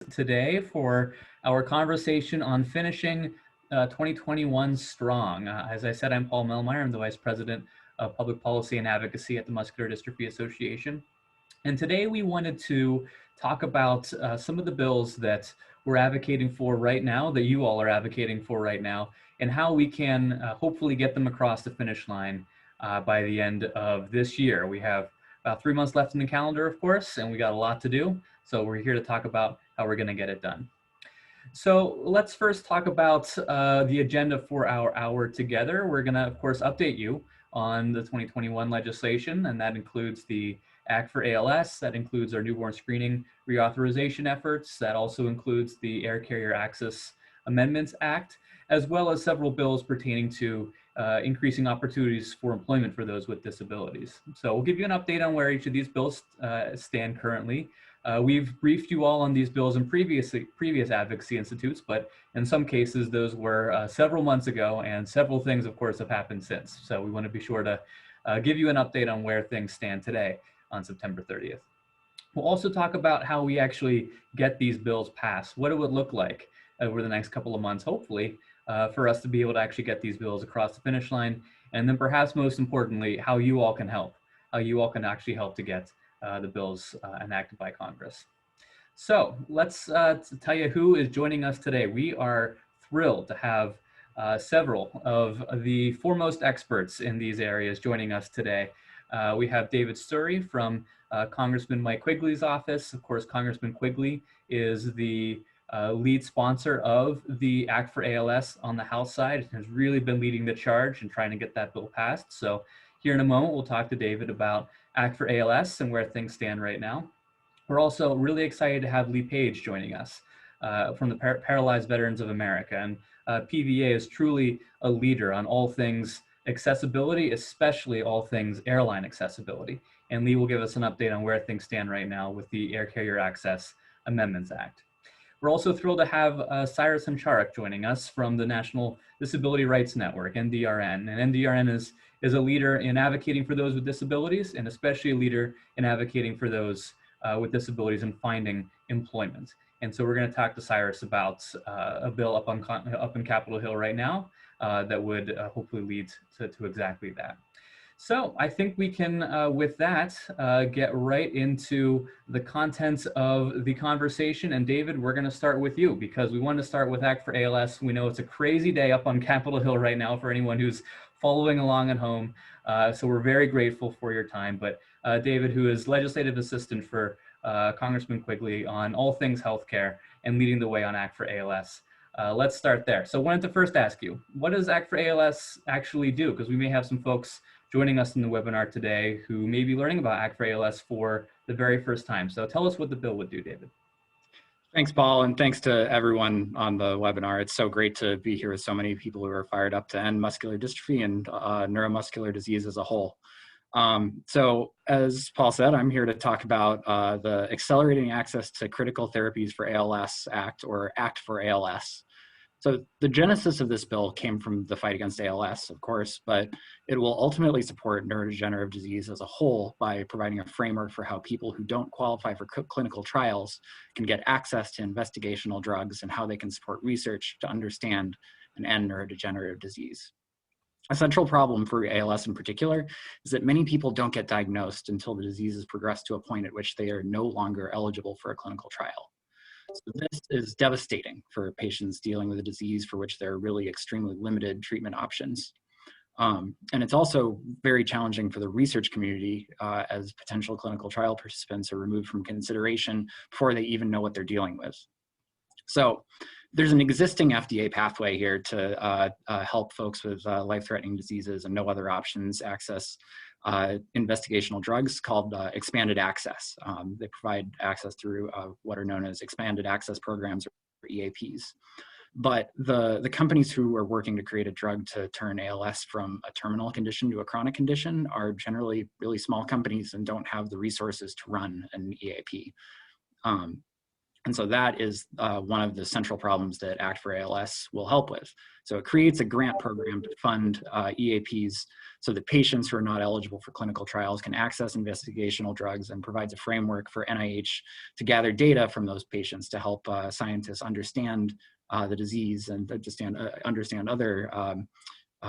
today for our conversation on finishing 2021 strong. As I said, I'm Paul Melmeyer. I'm the Vice President of Public Policy and Advocacy at the Muscular Dystrophy Association. And today we wanted to talk about some of the bills that we're advocating for right now, that you all are advocating for right now, and how we can hopefully get them across the finish line by the end of this year. We have about 3 months left in the calendar, of course, and we got a lot to do. So we're here to talk about how we're going to get it done. So let's first talk about the agenda for our hour together. We're going to, of course, update you on the 2021 legislation, and that includes the Act for ALS, that includes our newborn screening reauthorization efforts, that also includes the Air Carrier Access Amendments Act, as well as several bills pertaining to increasing opportunities for employment for those with disabilities. So we'll give you an update on where each of these bills stand currently. We've briefed you all on these bills in previous advocacy institutes, but in some cases those were several months ago, and several things, of course, have happened since. So we want to be sure to give you an update on where things stand today on September 30th. We'll also talk about how we actually get these bills passed, what it would look like over the next couple of months, hopefully, for us to be able to actually get these bills across the finish line. And then perhaps most importantly, how you all can help, how you all can actually help to get the bills enacted by Congress. So let's tell you who is joining us today. We are thrilled to have several of the foremost experts in these areas joining us today. We have David Sturry from Congressman Mike Quigley's office. Of course, Congressman Quigley is the lead sponsor of the Act for ALS on the House side and has really been leading the charge in trying to get that bill passed. So here in a moment, we'll talk to David about Act for ALS and where things stand right now. We're also really excited to have Lee Page joining us from the Paralyzed Veterans of America. And PVA is truly a leader on all things accessibility, especially all things airline accessibility. And Lee will give us an update on where things stand right now with the Air Carrier Access Amendments Act. We're also thrilled to have Cyrus Hancharak joining us from the National Disability Rights Network, NDRN. And NDRN is a leader in advocating for those with disabilities, and especially a leader in advocating for those with disabilities and finding employment. And so we're going to talk to Cyrus about a bill up in Capitol Hill right now that would hopefully lead to exactly that. So I think we can, with that, get right into the contents of the conversation. And David, we're going to start with you because we want to start with Act for ALS. We know it's a crazy day up on Capitol Hill right now for anyone who's following along at home. So we're very grateful for your time. But David, who is legislative assistant for Congressman Quigley on all things healthcare and leading the way on Act for ALS. Let's start there. So I wanted to first ask you, what does Act for ALS actually do? Because we may have some folks joining us in the webinar today who may be learning about Act for ALS for the very first time. So tell us what the bill would do, David. Thanks, Paul, and thanks to everyone on the webinar. It's so great to be here with so many people who are fired up to end muscular dystrophy and neuromuscular disease as a whole. So as Paul said, I'm here to talk about the Accelerating Access to Critical Therapies for ALS Act, or Act for ALS. So the genesis of this bill came from the fight against ALS, of course, but it will ultimately support neurodegenerative disease as a whole by providing a framework for how people who don't qualify for clinical trials can get access to investigational drugs and how they can support research to understand and end neurodegenerative disease. A central problem for ALS in particular is that many people don't get diagnosed until the disease has progressed to a point at which they are no longer eligible for a clinical trial. So this is devastating for patients dealing with a disease for which there are really extremely limited treatment options. And it's also very challenging for the research community as potential clinical trial participants are removed from consideration before they even know what they're dealing with. So there's an existing FDA pathway here to help folks with life-threatening diseases and no other options access investigational drugs called expanded access. They provide access through what are known as expanded access programs, or EAPs. But the companies who are working to create a drug to turn ALS from a terminal condition to a chronic condition are generally really small companies and don't have the resources to run an EAP. And so that is one of the central problems that Act for ALS will help with. So it creates a grant program to fund EAPs so that patients who are not eligible for clinical trials can access investigational drugs, and provides a framework for NIH to gather data from those patients to help scientists understand the disease and understand other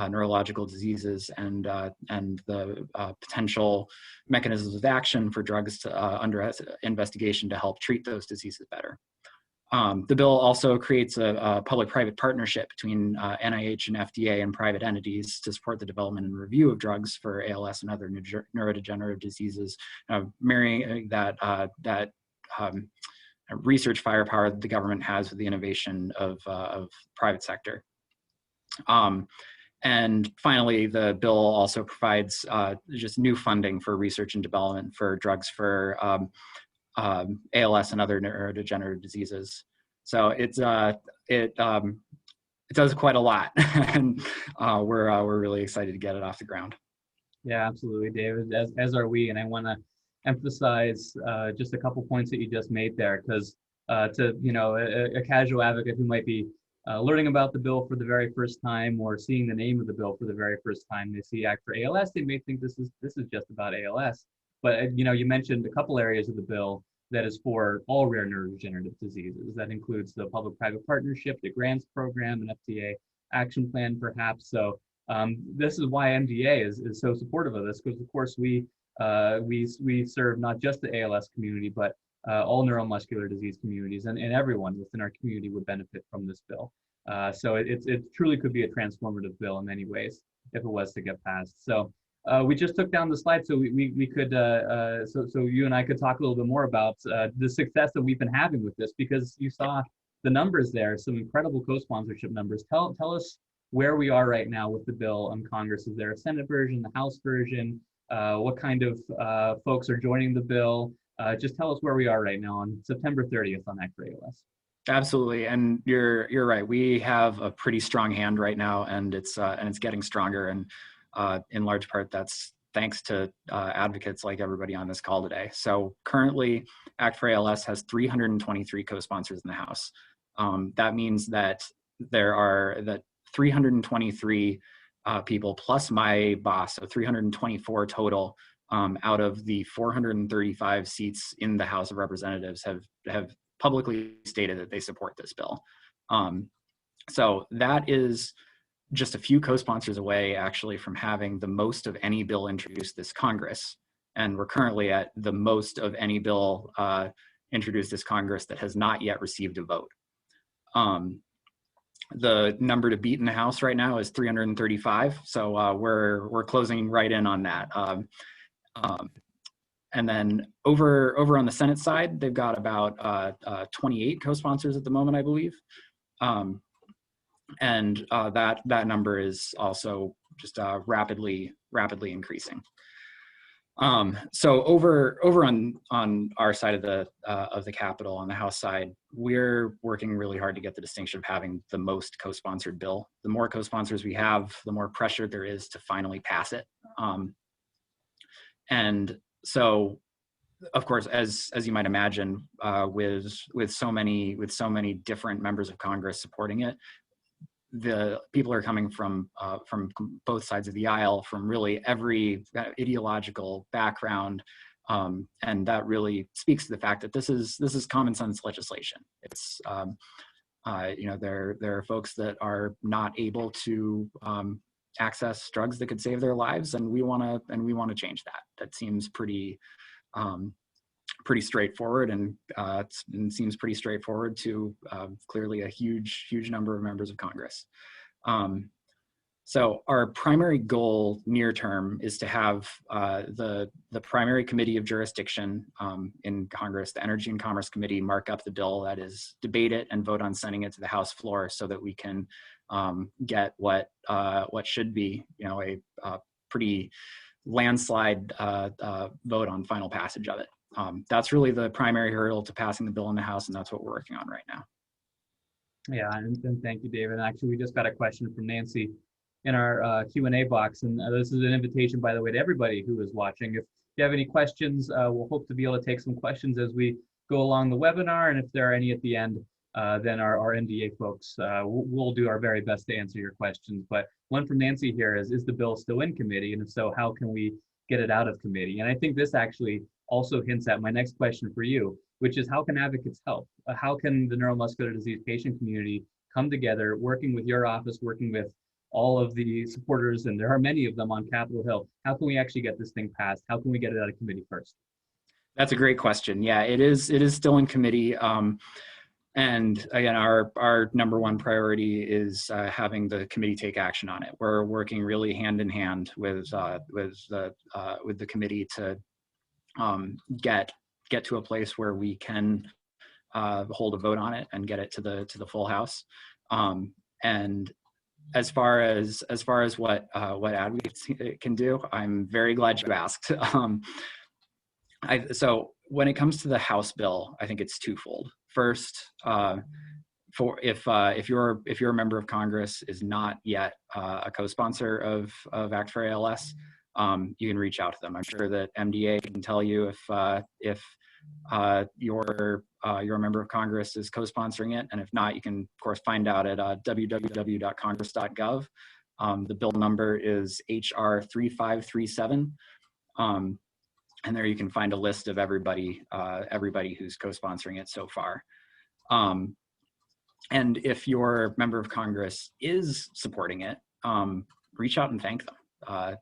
neurological diseases and the potential mechanisms of action for drugs under investigation to help treat those diseases better. The bill also creates a public-private partnership between NIH and FDA and private entities to support the development and review of drugs for ALS and other neurodegenerative diseases, marrying that research firepower that the government has with the innovation of private sector. And finally, the bill also provides just new funding for research and development for drugs for ALS and other neurodegenerative diseases. So it does quite a lot, and we're really excited to get it off the ground. Yeah, absolutely, David, as are we. And I want to emphasize just a couple points that you just made there, because to a casual advocate who might be learning about the bill for the very first time, or seeing the name of the bill for the very first time, they see Act for ALS, they may think this is just about ALS. But you mentioned a couple areas of the bill that is for all rare neurodegenerative diseases. That includes the public-private partnership, the grants program, an FDA action plan, perhaps. So this is why MDA is so supportive of this, because of course we serve not just the ALS community, but all neuromuscular disease communities, and everyone within our community would benefit from this bill. So it truly could be a transformative bill in many ways if it was to get passed. So we just took down the slide so we could, so you and I could talk a little bit more about the success that we've been having with this, because you saw the numbers there, some incredible co-sponsorship numbers. Tell us where we are right now with the bill in Congress. Is there a Senate version, the House version? What kind of folks are joining the bill? Just tell us where we are right now on September 30th on Act for ALS. Absolutely, and you're right. We have a pretty strong hand right now, and it's getting stronger. And in large part, that's thanks to advocates like everybody on this call today. So currently, Act for ALS has 323 co-sponsors in the House. That means that there are 323 people plus my boss, so 324 total out of the 435 seats in the House of Representatives have publicly stated that they support this bill. So that is just a few co-sponsors away actually from having the most of any bill introduced this Congress. And we're currently at the most of any bill introduced this Congress that has not yet received a vote. The number to beat in the House right now is 335. So we're closing right in on that. And then over on the Senate side, they've got about 28 co-sponsors at the moment, I believe. And that number is also just rapidly increasing. So over on our side of the Capitol, on the House side, we're working really hard to get the distinction of having the most co-sponsored bill. The more co-sponsors we have, the more pressure there is to finally pass it. And so, of course, as you might imagine, with so many different members of Congress supporting it, the people are coming from both sides of the aisle, from really every ideological background, and that really speaks to the fact that this is common sense legislation. It's there are folks that are not able to access drugs that could save their lives, and we want to change that. That seems pretty straightforward, and it seems pretty straightforward to clearly a huge number of members of Congress. So our primary goal near term is to have the primary committee of jurisdiction in Congress, the Energy and Commerce Committee, mark up the bill, that is, debate it and vote on sending it to the House floor so that we can get what should be a pretty landslide vote on final passage of it. That's really the primary hurdle to passing the bill in the House, and that's what we're working on right now. Yeah, and thank you, David. And actually, we just got a question from Nancy in our Q&A box, and this is an invitation, by the way, to everybody who is watching. If you have any questions, we'll hope to be able to take some questions as we go along the webinar, and if there are any at the end, then our MDA folks will do our very best to answer your questions. But one from Nancy here is the bill still in committee? And if so, how can we get it out of committee? And I think this actually also hints at my next question for you, which is how can advocates help? How can the neuromuscular disease patient community come together, working with your office, working with all of the supporters, and there are many of them on Capitol Hill? How can we actually get this thing passed? How can we get it out of committee first? That's a great question. Yeah, it is still in committee. And again, our number one priority is having the committee take action on it. We're working really hand in hand with the committee to get to a place where we can hold a vote on it and get it to the full House. And as far as what advocates can do, I'm very glad you asked. So when it comes to the House bill, I think it's twofold. First, if you're a member of Congress is not yet a co-sponsor of Act for ALS, you can reach out to them. I'm sure that MDA can tell you if your member of Congress is co-sponsoring it, and if not, you can of course find out at www.congress.gov. The bill number is HR 3537. And there you can find a list of everybody who's co-sponsoring it so far. And if your member of Congress is supporting it, reach out and thank them. I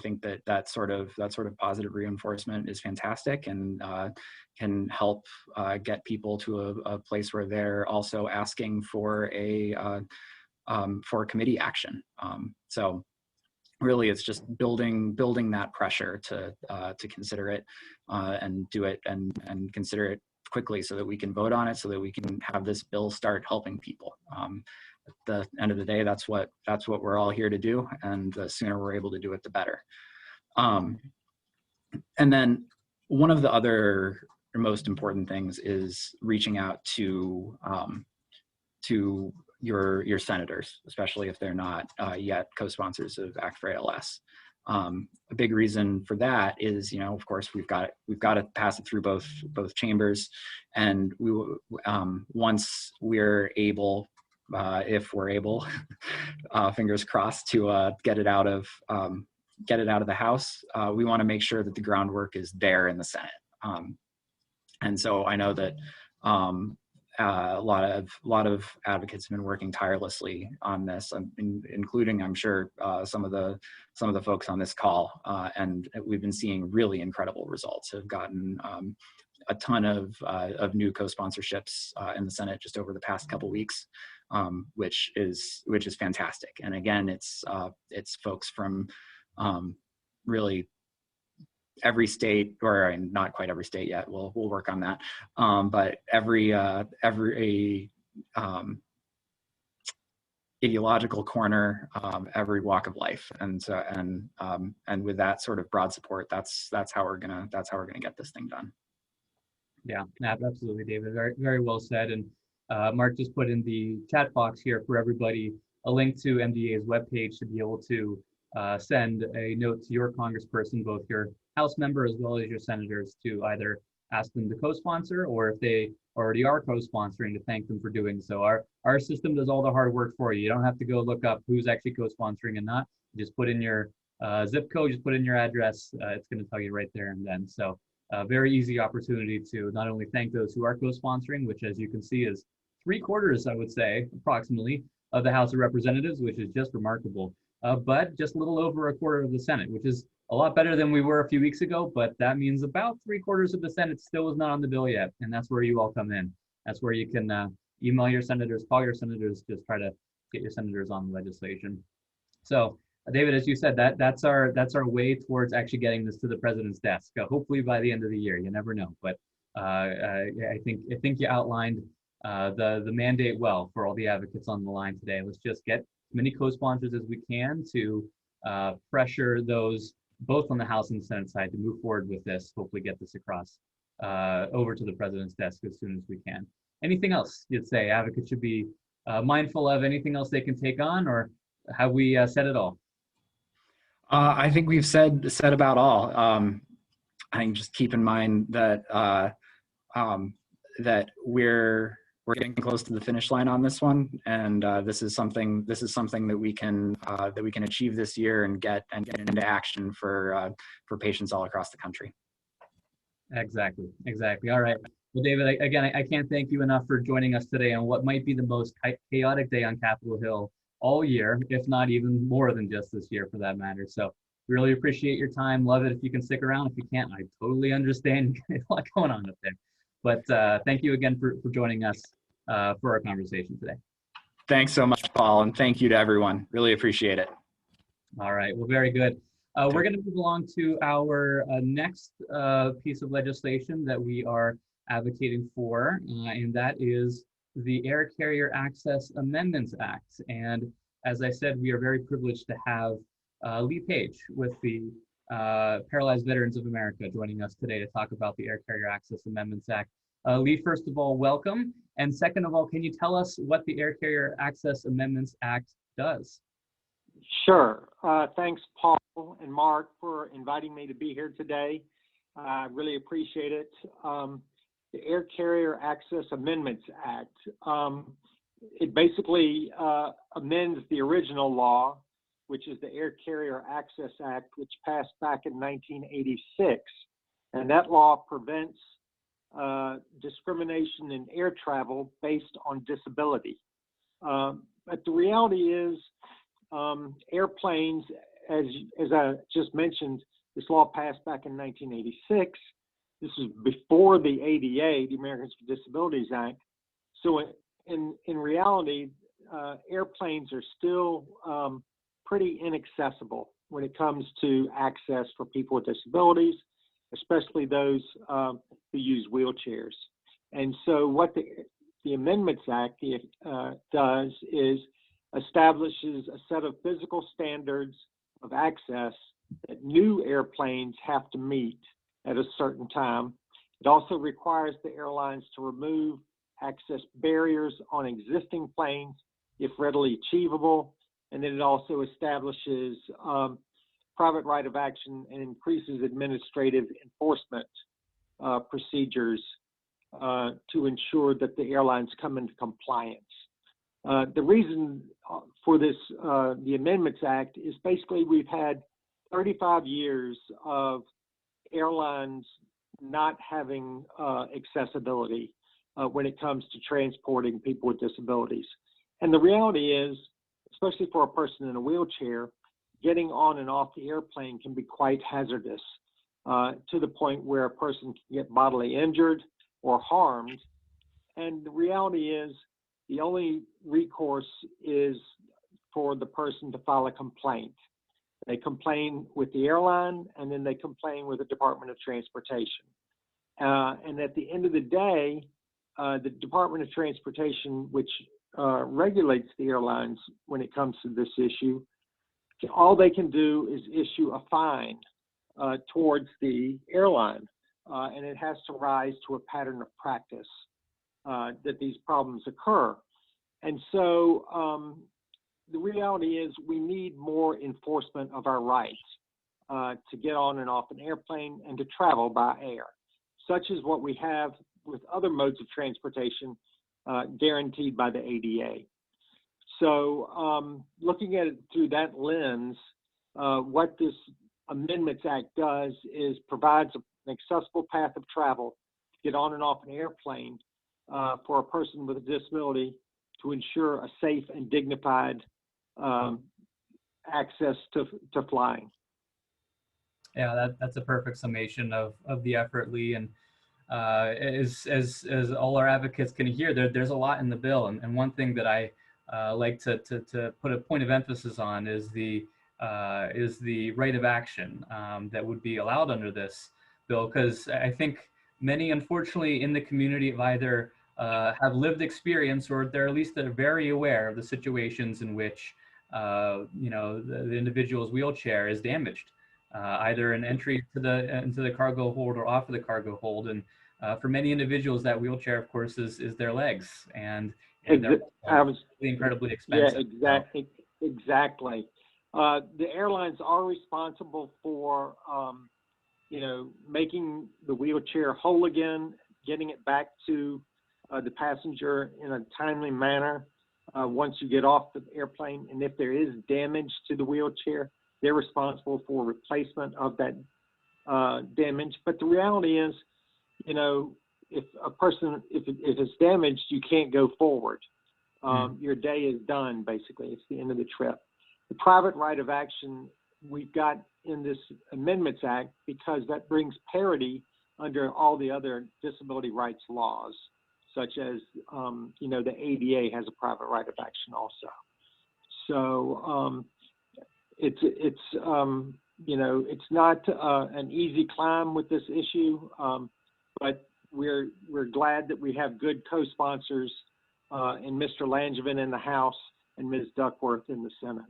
think that sort of positive reinforcement is fantastic, and can help get people to a place where they're also asking for committee action. So really, it's just building that pressure to consider it and do it and consider it quickly, so that we can vote on it, so that we can have this bill start helping people. At the end of the day, that's what we're all here to do, and the sooner we're able to do it, the better. And then one of the other most important things is reaching out to your senators, especially if they're not yet co-sponsors of Act for ALS. A big reason for that is, of course, we've got to pass it through both chambers, and once we're able, if we're able, fingers crossed, to get it out of the House, we want to make sure that the groundwork is there in the Senate. And so I know that a lot of advocates have been working tirelessly on this, including, I'm sure, some of the folks on this call, and we've been seeing really incredible results. Have gotten a ton of new co-sponsorships in the Senate just over the past couple weeks, which is fantastic. And again, it's folks from really every state, or not quite every state yet. We'll work on that. But every ideological corner, every walk of life, and with that sort of broad support, that's how we're gonna get this thing done. Yeah, absolutely, David. Very, very well said. And Mark just put in the chat box here for everybody a link to MDA's webpage to be able to send a note to your congressperson, both your House member as well as your senators, to either ask them to co-sponsor, or if they already are co-sponsoring, to thank them for doing so. Our system does all the hard work for you. You don't have to go look up who's actually co-sponsoring and not. You just put in your zip code, just put in your address. It's going to tell you right there and then. So very easy opportunity to not only thank those who are co-sponsoring, which, as you can see, is 3/4, I would say, approximately, of the House of Representatives, which is just remarkable. But just a little over 1/4 of the Senate, which is a lot better than we were a few weeks ago, but that means about 3/4 of the Senate still is not on the bill yet, and that's where you all come in. That's where you can email your senators, call your senators, just try to get your senators on the legislation. So, David, as you said, that's our way towards actually getting this to the president's desk. Hopefully by the end of the year. You never know, but I think you outlined the mandate well for all the advocates on the line today. Let's just get as many co-sponsors as we can to pressure those both on the House and Senate side to move forward with this, hopefully get this across over to the president's desk as soon as we can. Anything else you'd say advocates should be mindful of? Anything else they can take on, or have we said it all? I think we've said about all. I think just keep in mind that that we're getting close to the finish line on this one, and this is something that we can achieve this year and get into action for patients all across the country. Exactly. All right. Well, David, again, I can't thank you enough for joining us today on what might be the most chaotic day on Capitol Hill all year, if not even more than just this year for that matter. So really appreciate your time. Love it if you can stick around. If you can't, I totally understand. There's a lot going on up there. But thank you again for joining us for our conversation today. Thanks so much, Paul, and thank you to everyone. Really appreciate it. All right. Well, very good. We're going to move along to our next piece of legislation that we are advocating for, and that is the Air Carrier Access Amendments Act. And as I said, we are very privileged to have Lee Page with the Paralyzed Veterans of America joining us today to talk about the Air Carrier Access Amendments Act. Lee, first of all, welcome. And second of all, can you tell us what the Air Carrier Access Amendments Act does? Sure. Thanks, Paul and Mark, for inviting me to be here today. I really appreciate it. The Air Carrier Access Amendments Act, it basically amends the original law, which is the Air Carrier Access Act, which passed back in 1986. And that law prevents discrimination in air travel based on disability. But the reality is, airplanes, as I just mentioned, this law passed back in 1986. This is before the ADA, the Americans with Disabilities Act. So in reality, airplanes are still pretty inaccessible when it comes to access for people with disabilities, especially those who use wheelchairs. And so what the Amendments Act does is establishes a set of physical standards of access that new airplanes have to meet at a certain time. It also requires the airlines to remove access barriers on existing planes if readily achievable. And then it also establishes private right of action and increases administrative enforcement procedures to ensure that the airlines come into compliance. The reason for this, the Amendments Act, is basically we've had 35 years of airlines not having accessibility when it comes to transporting people with disabilities. And the reality is, especially for a person in a wheelchair, getting on and off the airplane can be quite hazardous to the point where a person can get bodily injured or harmed. And the reality is, the only recourse is for the person to file a complaint. They complain with the airline, and then they complain with the Department of Transportation. And at the end of the day, the Department of Transportation, which regulates the airlines when it comes to this issue, all they can do is issue a fine towards the airline, and it has to rise to a pattern of practice that these problems occur. And so the reality is we need more enforcement of our rights to get on and off an airplane and to travel by air, such as what we have with other modes of transportation guaranteed by the ADA. So looking at it through that lens, what this Amendments Act does is provides an accessible path of travel to get on and off an airplane for a person with a disability to ensure a safe and dignified access to flying. Yeah, that's a perfect summation of the effort, Lee. And as all our advocates can hear, there's a lot in the bill. And one thing that I like to put a point of emphasis on is the right of action that would be allowed under this bill, because I think many, unfortunately, in the community have either have lived experience, or they're at least very aware of the situations in which the individual's wheelchair is damaged, either an entry into the cargo hold or off of the cargo hold. And for many individuals, that wheelchair, of course, is their legs, and they're incredibly expensive. Yeah, exactly. The airlines are responsible for making the wheelchair whole again getting it back to the passenger in a timely manner once you get off the airplane. And if there is damage to the wheelchair, they're responsible for replacement of that damage. But the reality is, you know, if it's damaged, you can't go forward. Your day is done, basically. It's the end of the trip. The private right of action we've got in this Amendments Act because that brings parity under all the other disability rights laws, such as, you know, the ADA has a private right of action also. So it's you know, it's not an easy climb with this issue, but we're glad that we have good co-sponsors in Mr. Langevin in the House and Ms. Duckworth in the Senate.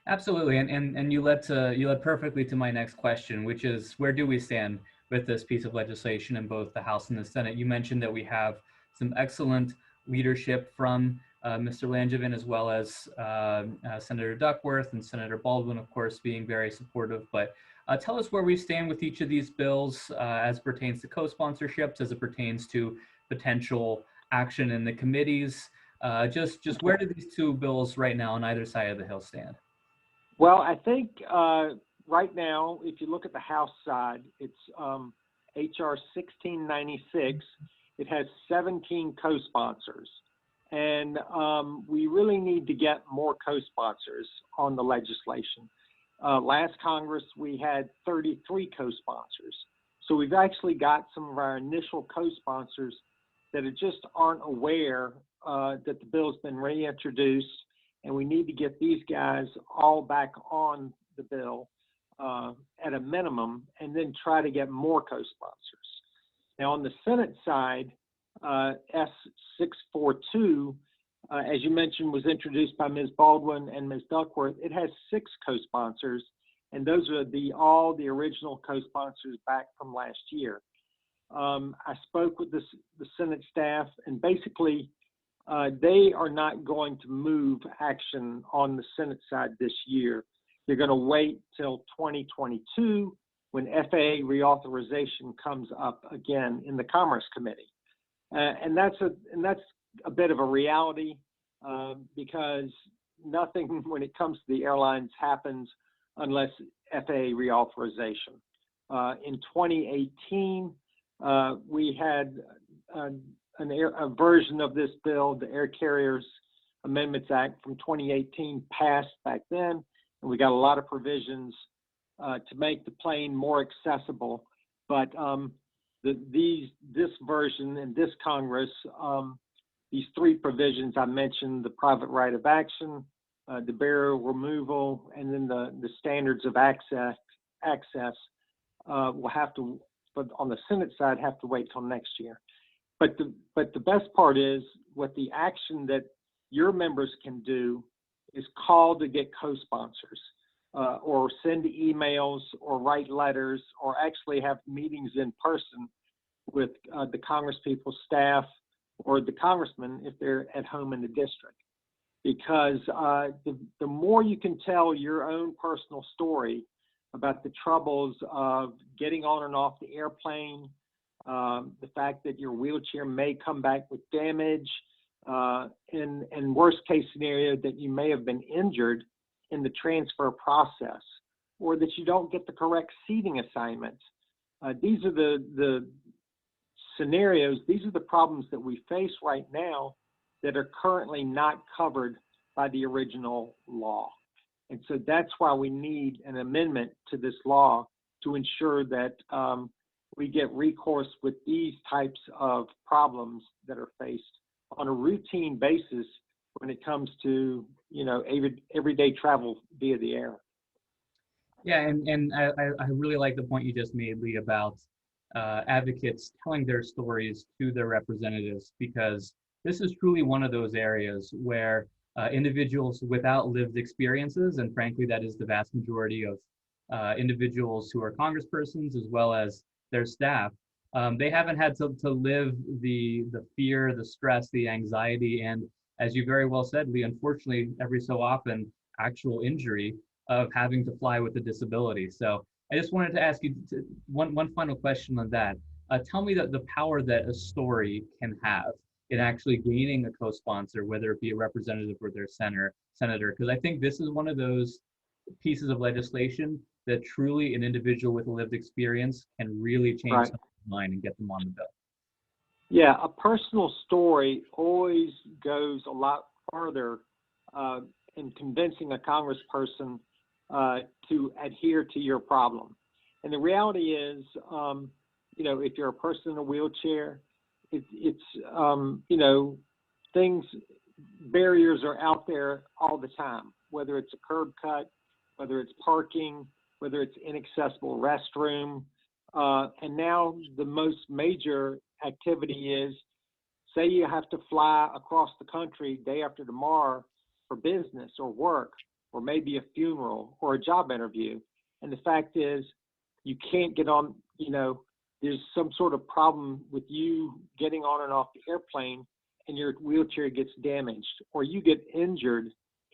Absolutely, and you led perfectly to my next question, which is where do we stand with this piece of legislation in both the House and the Senate? You mentioned that we have some excellent leadership from Mr. Langevin, as well as Senator Duckworth and Senator Baldwin, of course, being very supportive. But tell us where we stand with each of these bills as pertains to co-sponsorships, as it pertains to potential action in the committees. Just where do these two bills right now on either side of the Hill stand? Well, I think right now, if you look at the House side, it's HR 1696. It has 17 co-sponsors. And we really need to get more co-sponsors on the legislation. Last Congress, we had 33 co-sponsors. So we've actually got some of our initial co-sponsors that just aren't aware that the bill's been reintroduced, and we need to get these guys all back on the bill at a minimum, and then try to get more co-sponsors. Now on the Senate side, S642, as you mentioned, was introduced by Ms. Baldwin and Ms. Duckworth. It has 6 co-sponsors, and those are all the original co-sponsors back from last year. I spoke with the Senate staff, and basically they are not going to move action on the Senate side this year. They're going to wait till 2022 when FAA reauthorization comes up again in the Commerce Committee. And that's a bit of a reality because nothing when it comes to the airlines happens unless FAA reauthorization. In 2018, we had a version of this bill, the Air Carriers Amendments Act from 2018 passed back then, and we got a lot of provisions to make the plane more accessible. But this version in this Congress, these 3 provisions I mentioned, the private right of action, the barrier removal, and then the standards of access will have to, but on the Senate side, have to wait till next year. But the best part is what the action that your members can do is call to get co-sponsors or send emails or write letters or actually have meetings in person with the congresspeople, staff, or the congressman if they're at home in the district. Because the more you can tell your own personal story about the troubles of getting on and off the airplane, the fact that your wheelchair may come back with damage, and worst case scenario that you may have been injured in the transfer process, or that you don't get the correct seating assignments. These are the scenarios, these are the problems that we face right now that are currently not covered by the original law. And so that's why we need an amendment to this law to ensure that we get recourse with these types of problems that are faced on a routine basis when it comes to, you know, everyday travel via the air. Yeah, and I really like the point you just made, Lee, about advocates telling their stories to their representatives, because this is truly one of those areas where individuals without lived experiences, and frankly, that is the vast majority of individuals who are congresspersons as well as their staff, they haven't had to live the fear, the stress, the anxiety, and as you very well said, Lee, unfortunately, every so often, actual injury of having to fly with a disability. So I just wanted to ask you one final question on that. Tell me the power that a story can have in actually gaining a co-sponsor, whether it be a representative or their senator, because I think this is one of those pieces of legislation that truly an individual with a lived experience can really change Right. someone's mind and get them on the bill. Yeah, a personal story always goes a lot further in convincing a congressperson to adhere to your problem. And the reality is, you know, if you're a person in a wheelchair, you know, barriers are out there all the time, whether it's a curb cut, whether it's parking, whether it's inaccessible restroom. And now the most major activity is, say you have to fly across the country day after tomorrow for business or work, or maybe a funeral or a job interview. And the fact is, you can't get on, you know, there's some sort of problem with you getting on and off the airplane and your wheelchair gets damaged or you get injured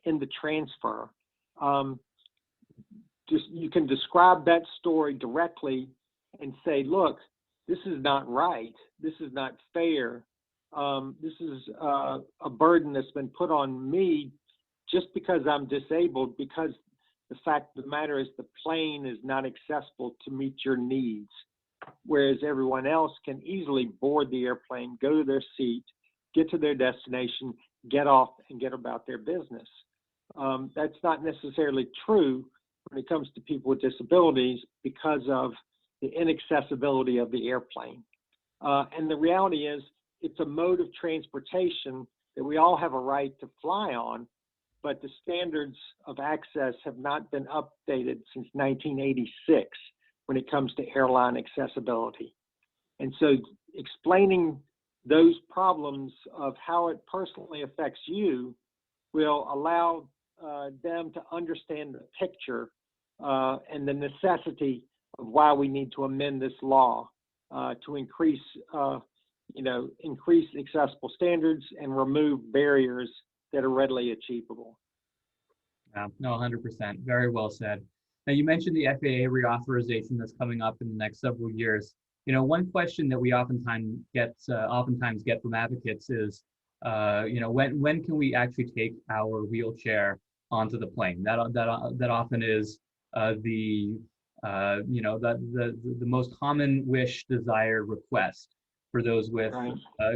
in the transfer. You can describe that story directly and say, look, this is not right. This is not fair. This is a burden that's been put on me just because I'm disabled, because the fact of the matter is the plane is not accessible to meet your needs, whereas everyone else can easily board the airplane, go to their seat, get to their destination, get off, and get about their business. That's not necessarily true when it comes to people with disabilities because of the inaccessibility of the airplane. And the reality is, it's a mode of transportation that we all have a right to fly on, but the standards of access have not been updated since 1986 when it comes to airline accessibility. And so explaining those problems of how it personally affects you will allow them to understand the picture and the necessity of why we need to amend this law to increase accessible standards and remove barriers that are readily achievable. Yeah, no, 100%. Very well said. Now, you mentioned the FAA reauthorization that's coming up in the next several years. You know, one question that we oftentimes get from advocates is, when can we actually take our wheelchair onto the plane? That often is the most common wish, desire, request for those with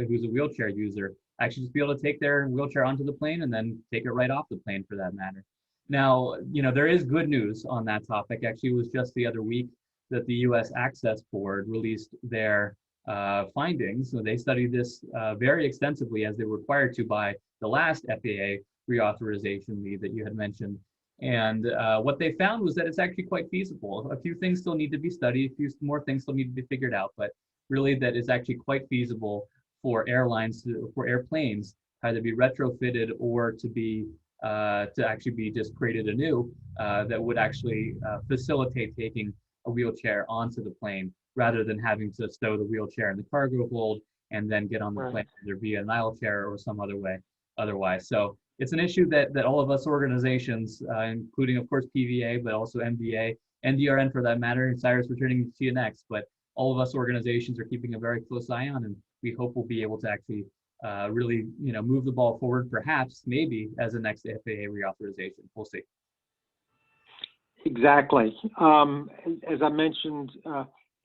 who's a wheelchair user. Actually, just be able to take their wheelchair onto the plane and then take it right off the plane, for that matter. Now, you know, there is good news on that topic. Actually, it was just the other week that the U.S. Access Board released their findings. So they studied this very extensively, as they were required to by the last FAA reauthorization lead that you had mentioned. And what they found was that it's actually quite feasible. A few things still need to be studied, a few more things still need to be figured out, but really that it's actually quite feasible for airplanes either be retrofitted or to actually be just created anew that would actually facilitate taking a wheelchair onto the plane rather than having to stow the wheelchair in the cargo hold and then get on the plane either via an aisle chair or some other way otherwise. So it's an issue that all of us organizations, including of course PVA, but also MDA, NDRN for that matter, and Cyrus returning to see you next, but all of us organizations are keeping a very close eye on, and we hope we'll be able to actually really, move the ball forward, perhaps, maybe as the next FAA reauthorization. We'll see. Exactly. As I mentioned,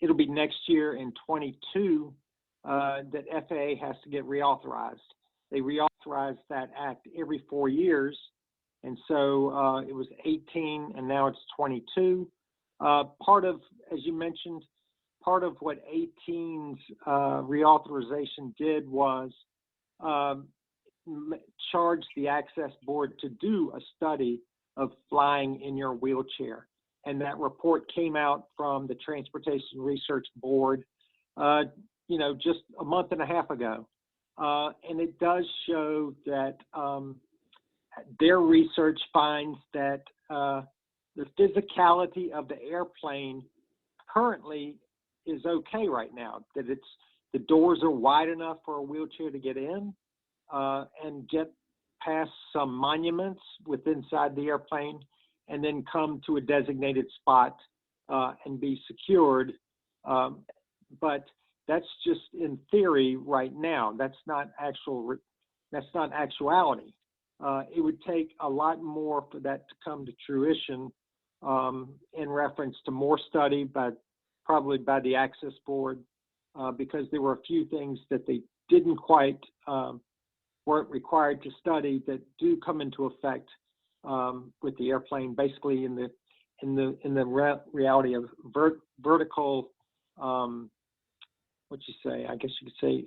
it'll be next year in 22 that FAA has to get reauthorized. They reauthorize that act every 4 years. And so it was 18 and now it's 22. Part of, as you mentioned, part of what 18's reauthorization did was charge the Access Board to do a study of flying in your wheelchair. And that report came out from the Transportation Research Board, just a month and a half ago. And it does show that their research finds that the physicality of the airplane currently is okay right now, that the doors are wide enough for a wheelchair to get in and get past some monuments inside the airplane and then come to a designated spot and be secured. But that's just in theory right now. That's not actuality. It would take a lot more for that to come to fruition, in reference to more study, probably by the Access Board, because there were a few things that they didn't quite, weren't required to study that do come into effect with the airplane, basically in the reality of vertical, what you say? I guess you could say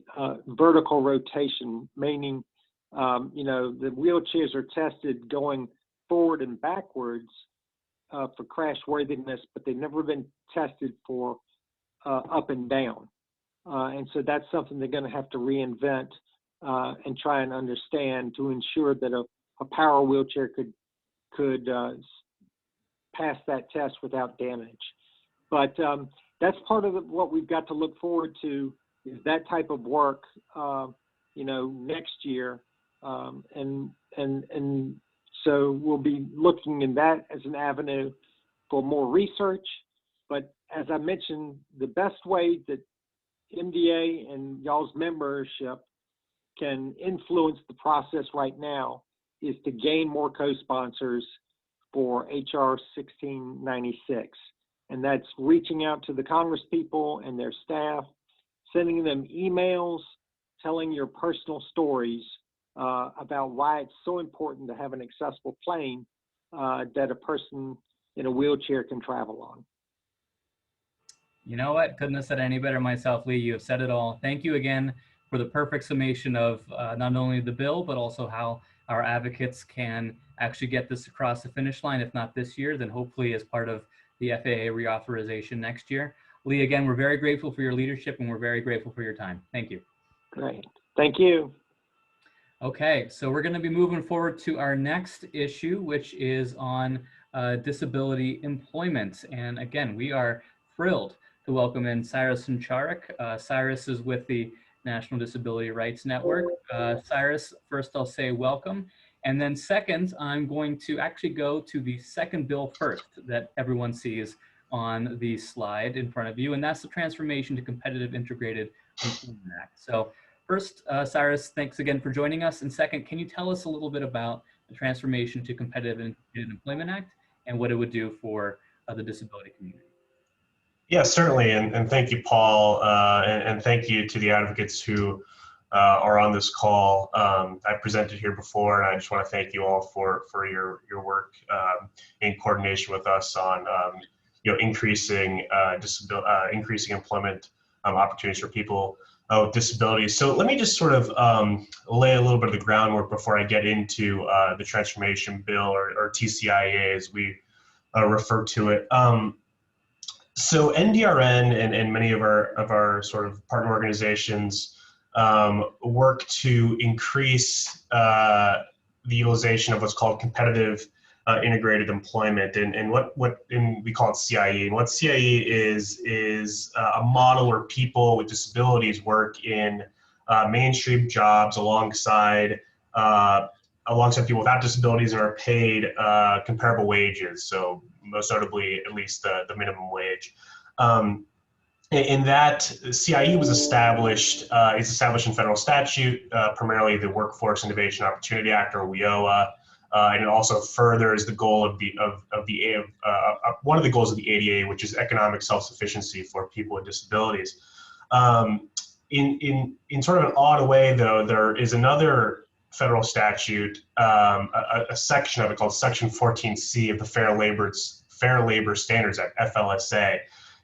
vertical rotation, meaning the wheelchairs are tested going forward and backwards for crash worthiness, but they've never been tested for up and down. And so that's something they're going to have to reinvent and try and understand to ensure that a power wheelchair could pass that test without damage. But that's part of what we've got to look forward to, is that type of work, next year. And so we'll be looking in that as an avenue for more research. But as I mentioned, the best way that MDA and y'all's membership can influence the process right now is to gain more co-sponsors for HR 1696. And that's reaching out to the Congress people and their staff, sending them emails, telling your personal stories about why it's so important to have an accessible plane that a person in a wheelchair can travel on. You know what? Couldn't have said it any better myself, Lee. You have said it all. Thank you again for the perfect summation of not only the bill, but also how our advocates can actually get this across the finish line, if not this year, then hopefully as part of the FAA reauthorization next year. Lee, again, we're very grateful for your leadership and we're very grateful for your time. Thank you. Great. Thank you. Okay, so we're going to be moving forward to our next issue, which is on disability employment. And again, we are thrilled to welcome in Cyrus Sancharik. Cyrus is with the National Disability Rights Network. Cyrus, first I'll say welcome. And then second, I'm going to actually go to the second bill first that everyone sees on the slide in front of you, and that's the Transformation to Competitive Integrated Employment Act. So first, Cyrus, thanks again for joining us. And second, can you tell us a little bit about the Transformation to Competitive Integrated Employment Act and what it would do for the disability community? Yeah, certainly. And thank you, Paul. And thank you to the advocates who are on this call. I presented here before, and I just want to thank you all for your work in coordination with us on increasing employment opportunities for people with disabilities. So let me just sort of lay a little bit of the groundwork before I get into the transformation bill, or TCIA as we refer to it. So NDRN and many of our sort of partner organizations work to increase the utilization of what's called competitive integrated employment, and what we call it CIE. And what CIE is a model where people with disabilities work in mainstream jobs alongside people without disabilities and are paid comparable wages. So most notably, at least the minimum wage. In that, CIE was established, it's established in federal statute, primarily the Workforce Innovation Opportunity Act, or WIOA, and it also furthers the goal of one of the goals of the ADA, which is economic self-sufficiency for people with disabilities. In sort of an odd way, though, there is another federal statute, a section of it called Section 14C of the Fair Labor Standards Act, FLSA.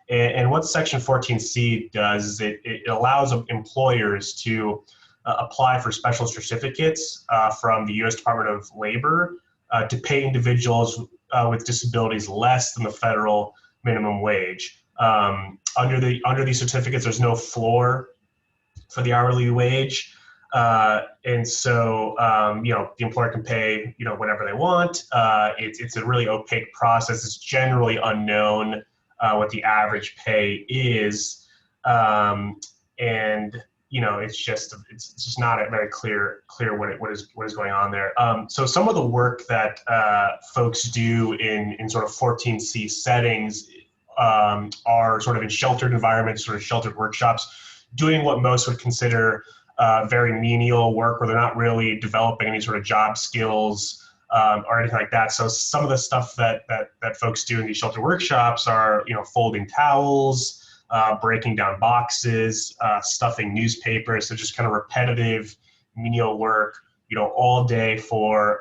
And what Section 14C does is it allows employers to apply for special certificates from the U.S. Department of Labor to pay individuals with disabilities less than the federal minimum wage. Under these certificates, there's no floor for the hourly wage. And so, the employer can pay, whatever they want. It's a really opaque process. It's generally unknown what the average pay is. And, it's just not very clear what is going on there. So some of the work that folks do in sort of 14C settings are sort of in sheltered environments, sort of sheltered workshops, doing what most would consider very menial work, where they're not really developing any sort of job skills or anything like that. So some of the stuff that folks do in these shelter workshops are, folding towels, breaking down boxes, stuffing newspapers. So just kind of repetitive menial work, all day for,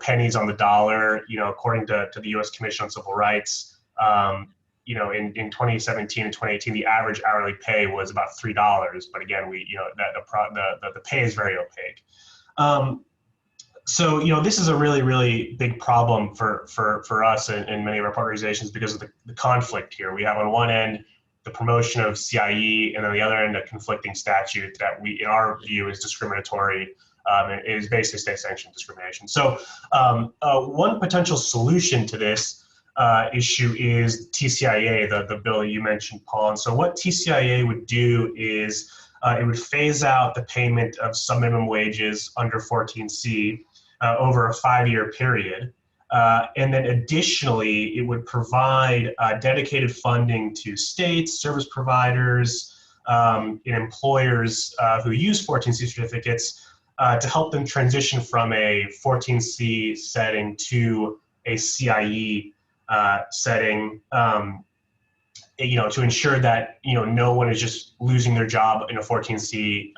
pennies on the dollar, according to the U.S. Commission on Civil Rights. In 2017 and 2018, the average hourly pay was about $3. But again, the pay is very opaque. So, this is a really, really big problem for us and many of our partner organizations because of the conflict here. We have on one end the promotion of CIE, and on the other end a conflicting statute that in our view, is discriminatory. It is basically state-sanctioned discrimination. So one potential solution to this issue is TCIA, the bill that you mentioned, Paul. And so what TCIA would do is it would phase out the payment of some minimum wages under 14C over a 5-year period. And then additionally, it would provide dedicated funding to states, service providers, and employers who use 14C certificates to help them transition from a 14C setting to a CIE setting, to ensure that, no one is just losing their job in a 14C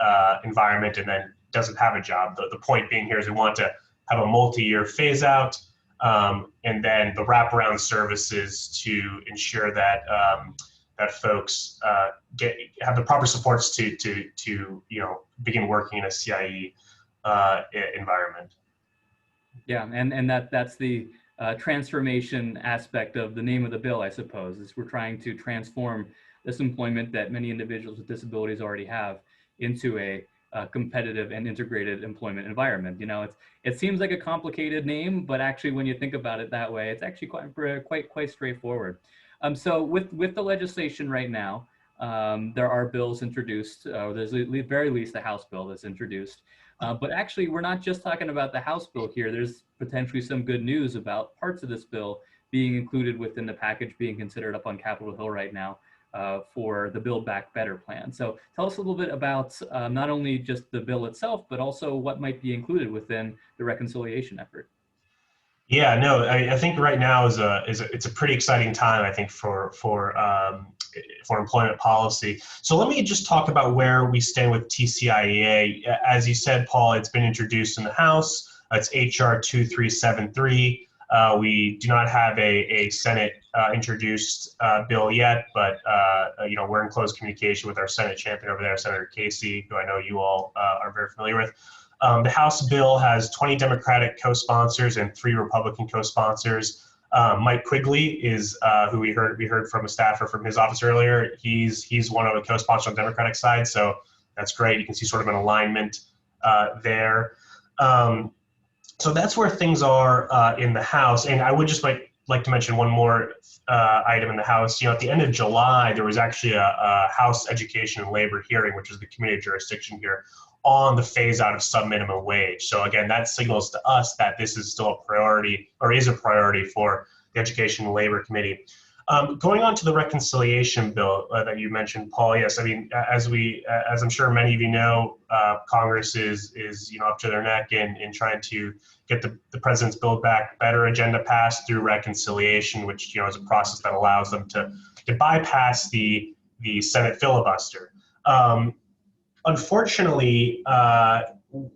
environment and then doesn't have a job. The point being here is we want to have a multi-year phase out, and then the wraparound services to ensure that that folks have the proper supports to begin working in a CIE environment. Yeah, and that's the transformation aspect of the name of the bill, I suppose, is we're trying to transform this employment that many individuals with disabilities already have into a competitive and integrated employment environment. It seems like a complicated name, but actually, when you think about it that way, it's actually quite straightforward. So with the legislation right now, there are bills introduced. There's at the very least a House bill that's introduced. But actually, we're not just talking about the House bill here. There's potentially some good news about parts of this bill being included within the package being considered up on Capitol Hill right now for the Build Back Better plan. So tell us a little bit about not only just the bill itself, but also what might be included within the reconciliation effort. Yeah, no, I think right now it's a pretty exciting time, I think, for employment policy. So let me just talk about where we stand with TCIA. As you said, Paul, it's been introduced in the House. It's HR 2373. We do not have a Senate introduced bill yet, but we're in close communication with our Senate champion over there, Senator Casey, who I know you all are very familiar with. The House bill has 20 Democratic co-sponsors and 3 Republican co-sponsors. Mike Quigley is who we heard from a staffer from his office earlier. He's one of the co-sponsors on the Democratic side, so that's great. You can see sort of an alignment there. So that's where things are in the House. And I would just like to mention one more item in the House. At the end of July, there was actually a House Education and Labor hearing, which is the committee of jurisdiction here, on the phase out of sub-minimum wage. So again, that signals to us that this is still a priority, or is a priority, for the Education and Labor Committee. Going on to the reconciliation bill that you mentioned, Paul, yes, I mean, as I'm sure many of you know, Congress is up to their neck in trying to get the president's Build Back Better agenda passed through reconciliation, which is a process that allows them to bypass the Senate filibuster. Unfortunately,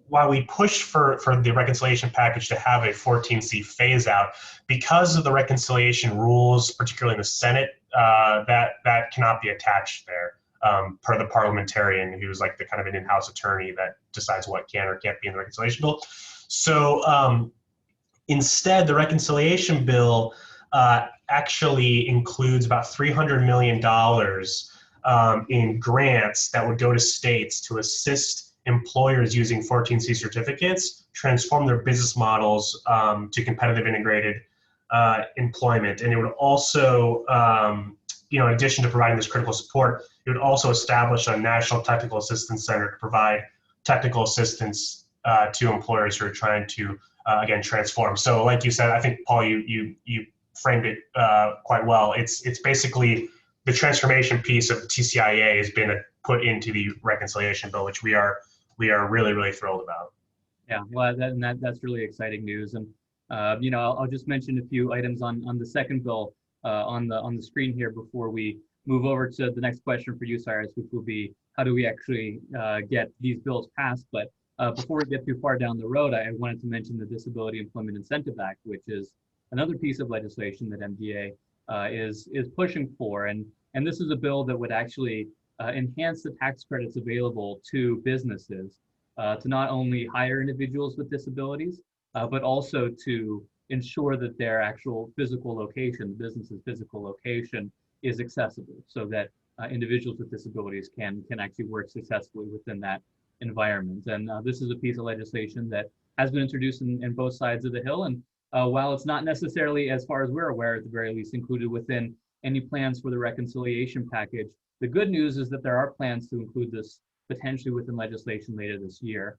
while we pushed for the reconciliation package to have a 14C phase out, because of the reconciliation rules, particularly in the Senate, that cannot be attached there per the parliamentarian, who's like the kind of an in-house attorney that decides what can or can't be in the reconciliation bill. So instead, the reconciliation bill actually includes about $300 million in grants that would go to states to assist employers using 14C certificates transform their business models to competitive integrated employment. And it would also, in addition to providing this critical support, it would also establish a National Technical Assistance Center to provide technical assistance to employers who are trying to, again, transform. So like you said, I think, Paul, you framed it quite well. It's basically the transformation piece of the TCIA has been put into the reconciliation bill, which we are really, really thrilled about. Yeah, well, that's really exciting news. And I'll just mention a few items on the second bill on the screen here before we move over to the next question for you, Cyrus, which will be how do we actually get these bills passed? But before we get too far down the road, I wanted to mention the Disability Employment Incentive Act, which is another piece of legislation that MDA is pushing for, and this is a bill that would actually enhance the tax credits available to businesses to not only hire individuals with disabilities, but also to ensure that their actual physical location, business's physical location, is accessible, so that individuals with disabilities can actually work successfully within that environment. And this is a piece of legislation that has been introduced in both sides of the Hill. And while it's not necessarily, as far as we're aware, at the very least, included within any plans for the reconciliation package, the good news is that there are plans to include this potentially within legislation later this year.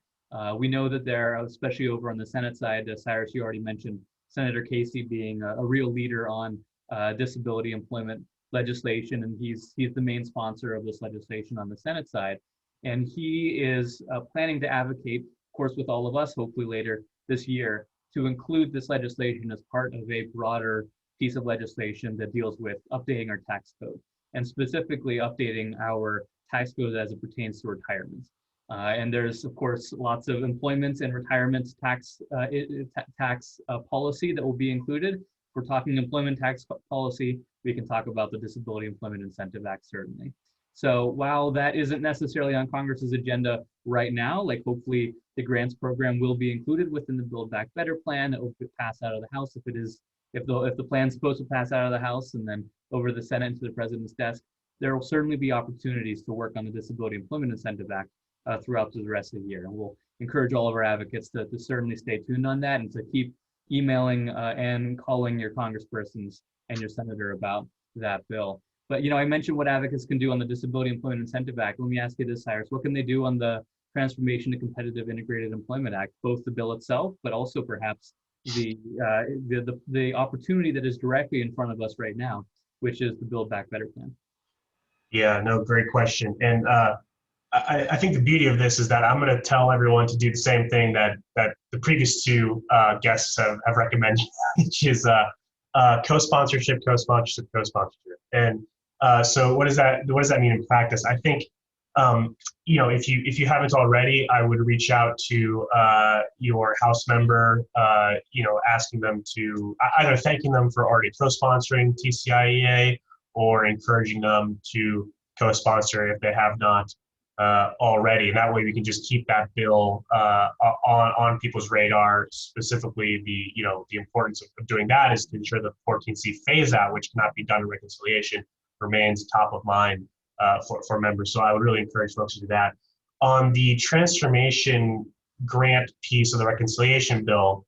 We know that there, especially over on the Senate side, Cyrus, you already mentioned Senator Casey being a real leader on disability employment legislation, and he's the main sponsor of this legislation on the Senate side. And he is planning to advocate, of course, with all of us, hopefully later this year, to include this legislation as part of a broader piece of legislation that deals with updating our tax code, and specifically updating our tax code as it pertains to retirement. And there's, of course, lots of employment and retirement tax policy that will be included. If we're talking employment tax policy, we can talk about the Disability Employment Incentive Act, certainly. So while that isn't necessarily on Congress's agenda right now, like hopefully the grants program will be included within the Build Back Better plan that will pass out of the House if the plan's supposed to pass out of the House and then over the Senate and to the President's desk. There will certainly be opportunities to work on the Disability Employment Incentive Act throughout the rest of the year. And we'll encourage all of our advocates to certainly stay tuned on that and to keep emailing and calling your congresspersons and your senator about that bill. But, I mentioned what advocates can do on the Disability Employment Incentive Act. Let me ask you this, Cyrus. What can they do on the Transformation to Competitive Integrated Employment Act, both the bill itself, but also perhaps the opportunity that is directly in front of us right now, which is the Build Back Better plan? Yeah, no, great question. And I think the beauty of this is that I'm going to tell everyone to do the same thing that the previous two guests have recommended, which is co-sponsorship. And so what does that mean in practice? I think if you haven't already, I would reach out to your House member, asking them to either thanking them for already co-sponsoring TCIA or encouraging them to co-sponsor if they have not already. And that way we can just keep that bill on people's radar. Specifically, the importance of doing that is to ensure the 14C phase out, which cannot be done in reconciliation, remains top of mind for members. So I would really encourage folks to do that. On the transformation grant piece of the reconciliation bill,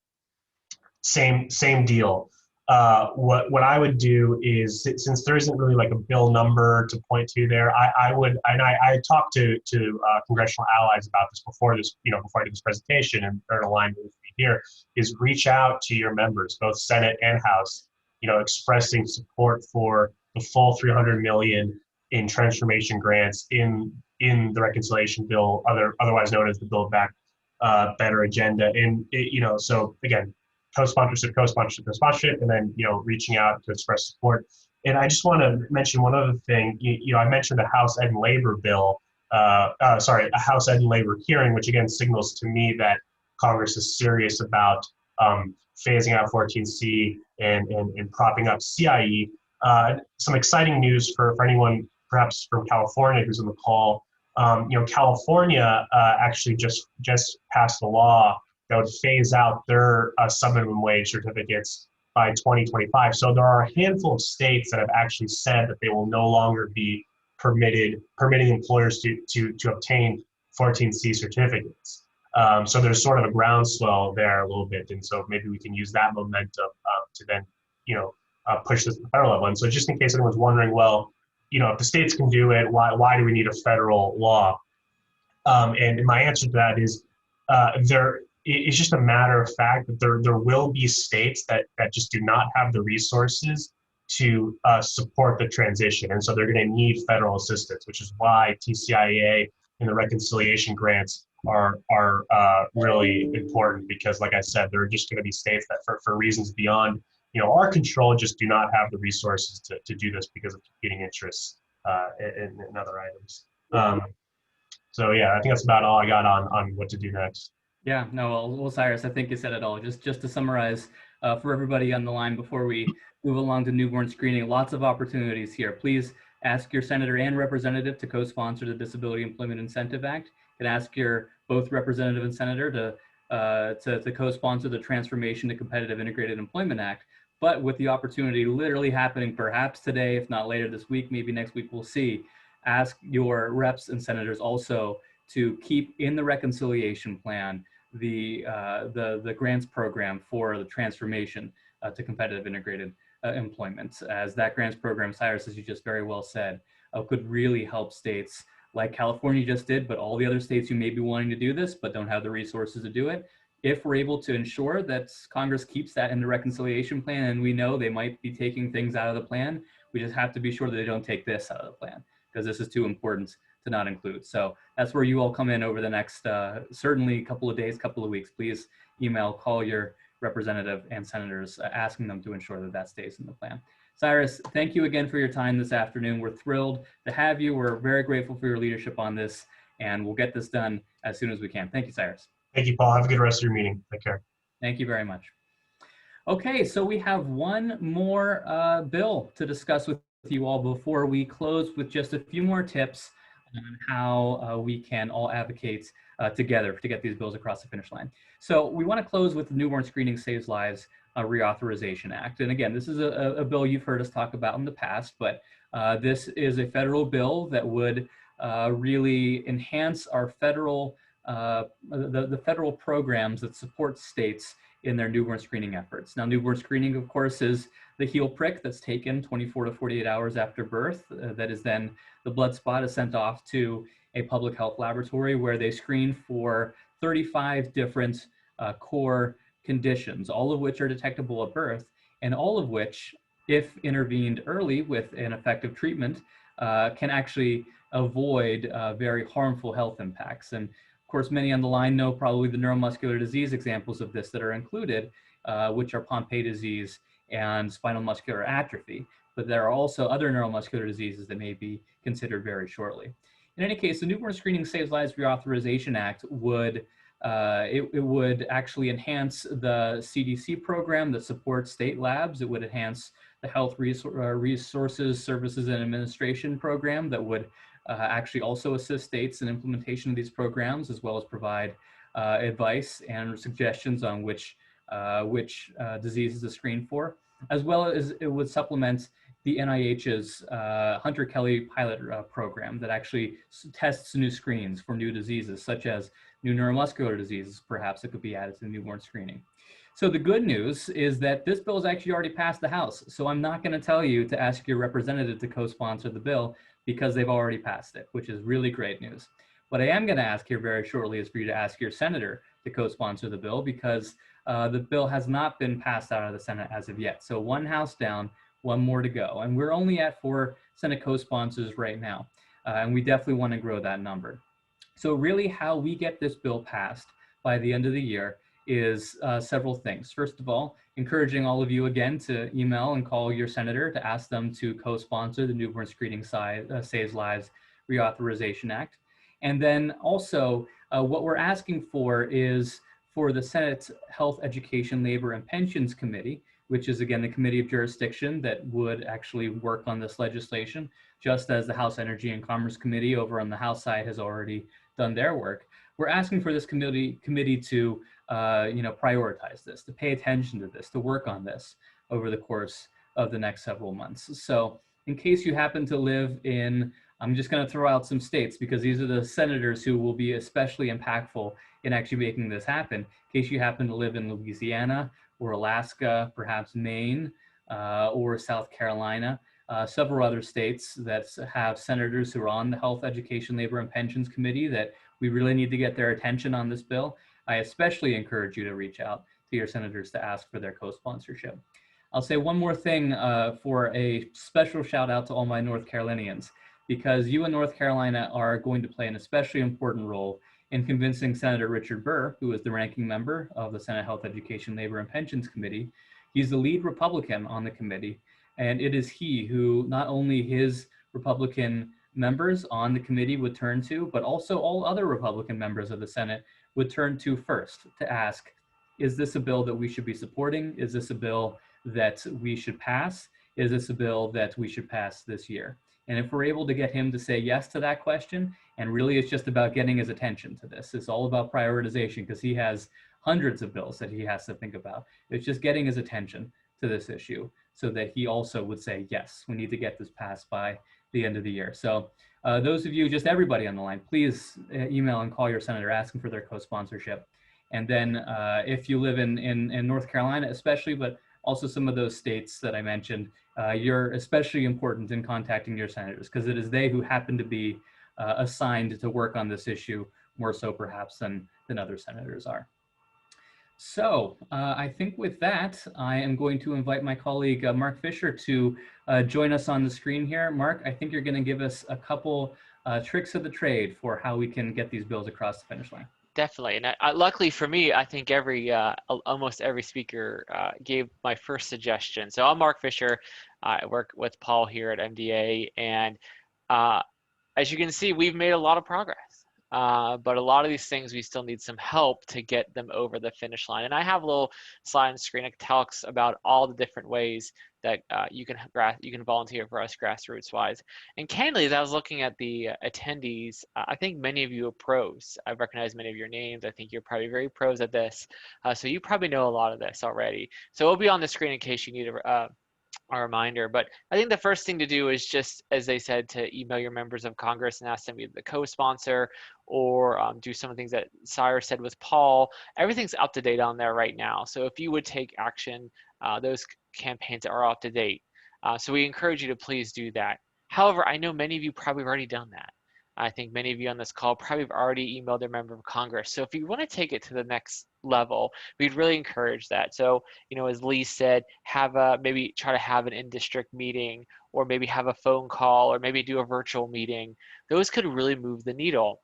same deal. What I would do is, since there isn't really like a bill number to point to there, I talked to congressional allies about this before I did this presentation, and they're in alignment with me here, is reach out to your members, both Senate and House, expressing support for the full $300 million in transformation grants in the reconciliation bill, otherwise known as the Build Back Better agenda. And so again, co-sponsorship, and then reaching out to express support. And I just want to mention one other thing. I mentioned the House Ed and Labor bill, a House Ed and Labor hearing, which again signals to me that Congress is serious about phasing out 14C and propping up CIE. Some exciting news for anyone perhaps from California who's on the call. California actually just passed a law that would phase out their sub-minimum wage certificates by 2025. So there are a handful of states that have actually said that they will no longer be permitting employers to obtain 14C certificates. So there's sort of a groundswell there a little bit, and so maybe we can use that momentum to then push this to the federal level. And so just in case anyone's wondering, well, if the states can do it, why do we need a federal law? And my answer to that is it's just a matter of fact that there will be states that just do not have the resources to support the transition. And so they're going to need federal assistance, which is why TCIA and the reconciliation grants are really important, because like I said, there are just going to be states that for reasons beyond our control just do not have the resources to do this because of competing interests in other items. So yeah, I think that's about all I got on what to do next. Yeah, no, well, Cyrus, I think you said it all. Just to summarize for everybody on the line before we move along to newborn screening, lots of opportunities here. Please ask your senator and representative to co-sponsor the Disability Employment Incentive Act. You can ask your both representative and senator to co-sponsor the Transformation to Competitive Integrated Employment Act. But with the opportunity literally happening perhaps today, if not later this week, maybe next week, we'll see. Ask your reps and senators also to keep in the reconciliation plan the grants program for the transformation to competitive integrated employment, as that grants program, Cyrus, as you just very well said, could really help states like California just did, but all the other states who may be wanting to do this but don't have the resources to do it. If we're able to ensure that Congress keeps that in the reconciliation plan, and we know they might be taking things out of the plan, we just have to be sure that they don't take this out of the plan, because this is too important to not include. So that's where you all come in over the next certainly couple of days, couple of weeks. Please email, call your representative and senators, asking them to ensure that that stays in the plan. Cyrus, thank you again for your time this afternoon. We're thrilled to have you. We're very grateful for your leadership on this, and we'll get this done as soon as we can. Thank you, Cyrus. Thank you, Paul. Have a good rest of your meeting. Take care. Thank you very much. Okay, so we have one more bill to discuss with you all before we close with just a few more tips on how we can all advocate together to get these bills across the finish line. So we want to close with the Newborn Screening Saves Lives Reauthorization Act. And again, this is a bill you've heard us talk about in the past, but this is a federal bill that would really enhance our federal, the federal programs that support states in their newborn screening efforts. Now, newborn screening, of course, is the heel prick that's taken 24 to 48 hours after birth. That is then the blood spot is sent off to a public health laboratory where they screen for 35 different core conditions, all of which are detectable at birth, and all of which, if intervened early with an effective treatment, can actually avoid very harmful health impacts. And of course, many on the line know probably the neuromuscular disease examples of this that are included, which are Pompe disease and spinal muscular atrophy. But there are also other neuromuscular diseases that may be considered very shortly. In any case, the Newborn Screening Saves Lives Reauthorization Act would it would actually enhance the CDC program that supports state labs. It would enhance the Health Resources, Services, and Administration program that would actually also assist states in implementation of these programs, as well as provide advice and suggestions on which diseases to screen for, as well as it would supplement the NIH's Hunter Kelly pilot program that actually tests new screens for new diseases, such as new neuromuscular diseases. Perhaps it could be added to newborn screening. So the good news is that this bill has actually already passed the House. So I'm not going to tell you to ask your representative to co-sponsor the bill, because they've already passed it, which is really great news. What I am going to ask here very shortly is for you to ask your senator to co-sponsor the bill, because the bill has not been passed out of the Senate as of yet. So one House down, one more to go. And we're only at 4 Senate co-sponsors right now. And we definitely want to grow that number. So really how we get this bill passed by the end of the year is several things. First of all, encouraging all of you again to email and call your senator to ask them to co-sponsor the Newborn Screening Saves Lives Reauthorization Act. And then also what we're asking for is for the Senate Health, Education, Labor, and Pensions Committee, which is again the committee of jurisdiction that would actually work on this legislation, just as the House Energy and Commerce Committee over on the House side has already done their work. We're asking for this committee to prioritize this, to pay attention to this, to work on this over the course of the next several months. So in case you happen to live in, I'm just going to throw out some states because these are the senators who will be especially impactful in actually making this happen. In case you happen to live in Louisiana or Alaska, perhaps Maine or South Carolina, several other states that have senators who are on the Health, Education, Labor, and Pensions Committee that we really need to get their attention on this bill. I especially encourage you to reach out to your senators to ask for their co-sponsorship. I'll say one more thing for a special shout out to all my North Carolinians, because you in North Carolina are going to play an especially important role in convincing Senator Richard Burr, who is the ranking member of the Senate Health, Education, Labor, and Pensions Committee. He's the lead Republican on the committee, and it is he who not only his Republican members on the committee would turn to, but also all other Republican members of the Senate would turn to first to ask, is this a bill that we should be supporting? Is this a bill that we should pass? Is this a bill that we should pass this year? And if we're able to get him to say yes to that question, and really it's just about getting his attention to this, it's all about prioritization because he has hundreds of bills that he has to think about. It's just getting his attention to this issue so that he also would say, yes, we need to get this passed by the end of the year. So those of you, just everybody on the line, please email and call your senator asking for their co-sponsorship. And then if you live in North Carolina, especially, but also some of those states that I mentioned, you're especially important in contacting your senators because it is they who happen to be assigned to work on this issue more so perhaps than other senators are. So I think with that, I am going to invite my colleague, Mark Fisher, to join us on the screen here. Mark, I think you're going to give us a couple tricks of the trade for how we can get these bills across the finish line. Definitely, and luckily for me, I think almost every speaker gave my first suggestion. So I'm Mark Fisher. I work with Paul here at MDA, and as you can see, we've made a lot of progress. But a lot of these things we still need some help to get them over the finish line. And I have a little slide on the screen that talks about all the different ways that you can volunteer for us grassroots wise. And candidly, as I was looking at the attendees, I think many of you are pros. I've recognized many of your names. I think you're probably very pros at this. So you probably know a lot of this already. So it'll be on the screen in case you need a reminder. But I think the first thing to do is just, as they said, to email your members of Congress and ask them to be the co-sponsor or do some of the things that Sire said with Paul. Everything's up to date on there right now. So if you would take action, those campaigns are up to date. So we encourage you to please do that. However, I know many of you probably have already done that. I think many of you on this call probably have already emailed their member of Congress. So if you want to take it to the next level, we'd really encourage that. So, you know, as Lee said, maybe try to have an in-district meeting, or maybe have a phone call, or maybe do a virtual meeting. Those could really move the needle.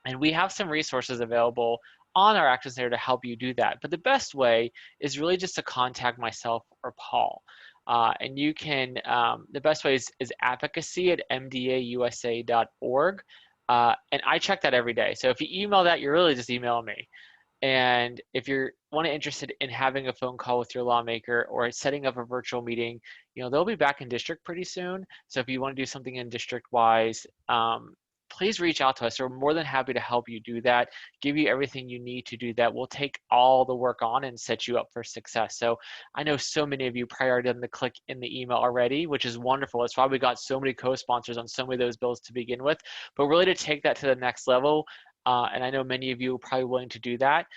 And we have some resources available on our Action Center to help you do that. But the best way is really just to contact myself or Paul. And you can, the best way is advocacy at mdausa.org. And I check that every day. So if you email that, you're really just emailing me. And if you're interested in having a phone call with your lawmaker or setting up a virtual meeting, you know, they'll be back in district pretty soon. So if you want to do something in district wise, please reach out to us. We're more than happy to help you do that, give you everything you need to do that. We'll take all the work on and set you up for success. So I know so many of you probably done the click in the email already, which is wonderful. That's why we got so many co-sponsors on so many of those bills to begin with. But really to take that to the next level, and I know many of you are probably willing to do that,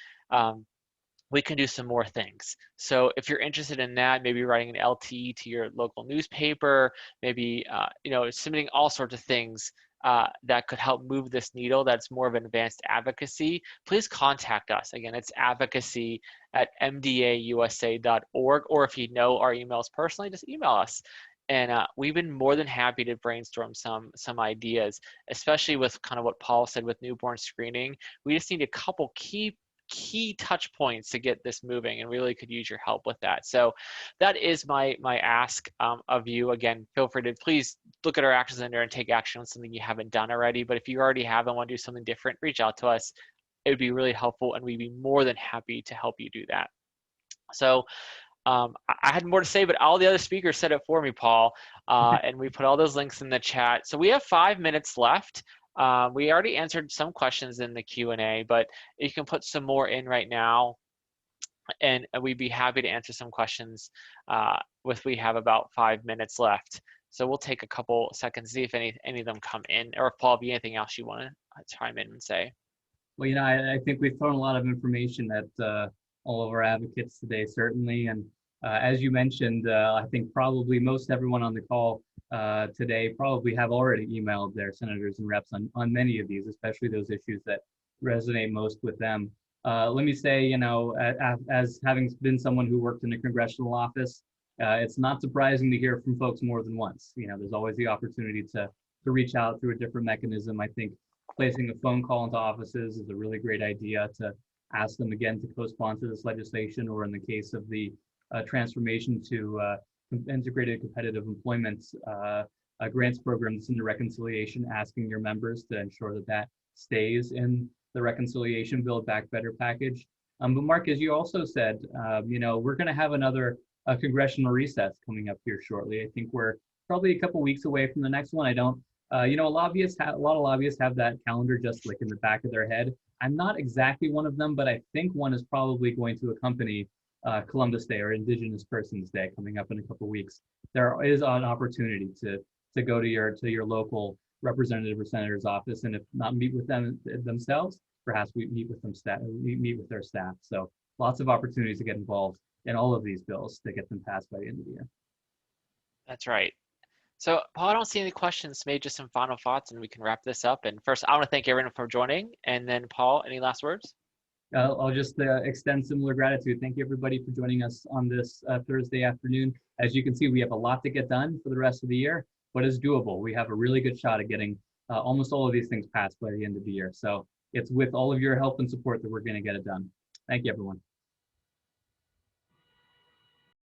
we can do some more things. So if you're interested in that, maybe writing an LTE to your local newspaper, maybe you know, submitting all sorts of things that could help move this needle, that's more of an advanced advocacy, please contact us. Again, it's advocacy at mdausa.org, or if you know our emails personally, just email us. And we've been more than happy to brainstorm some ideas, especially with kind of what Paul said with newborn screening. We just need a couple key touch points to get this moving, and we really could use your help with that. So that is my ask of you. Again, feel free to please look at our Action Center and take action on something you haven't done already. But if you already have and want to do something different, reach out to us. It would be really helpful, and we'd be more than happy to help you do that. So I had more to say, but all the other speakers said it for me, Paul, and we put all those links in the chat. So we have 5 minutes left. We already answered some questions in the Q&A, but you can put some more in right now, and we'd be happy to answer some questions we have about 5 minutes left. So we'll take a couple seconds to see if any of them come in, or if Paul, if you have anything else you want to chime in and say. Well, you know, I think we've thrown a lot of information at all of our advocates today, certainly. And as you mentioned, I think probably most everyone on the call today probably have already emailed their senators and reps on many of these, especially those issues that resonate most with them. Let me say, you know, as having been someone who worked in a congressional office, It's not surprising to hear from folks more than once. You know, there's always the opportunity to reach out through a different mechanism. I think placing a phone call into offices is a really great idea to ask them again to co-sponsor this legislation, or in the case of the transformation to integrated competitive employment grants program that's in the reconciliation, asking your members to ensure that that stays in the reconciliation Build Back Better package. But Mark, as you also said, you know, we're going to have another congressional recess coming up here shortly. I think we're probably a couple weeks away from the next one. I don't, you know, a lot of lobbyists have that calendar just like in the back of their head. I'm not exactly one of them, but I think one is probably going to accompany Columbus Day or Indigenous Persons Day coming up in a couple weeks. There is an opportunity to go to your local representative or senator's office, and if not meet with them themselves, perhaps we meet with them meet with their staff. So lots of opportunities to get involved in all of these bills to get them passed by the end of the year. That's right. So Paul, I don't see any questions. Maybe just some final thoughts and we can wrap this up. And first, I want to thank everyone for joining. And then Paul, any last words? I'll just extend similar gratitude. Thank you everybody for joining us on this Thursday afternoon. As you can see, we have a lot to get done for the rest of the year, but it's doable. We have a really good shot at getting almost all of these things passed by the end of the year. So it's with all of your help and support that we're going to get it done. Thank you, everyone.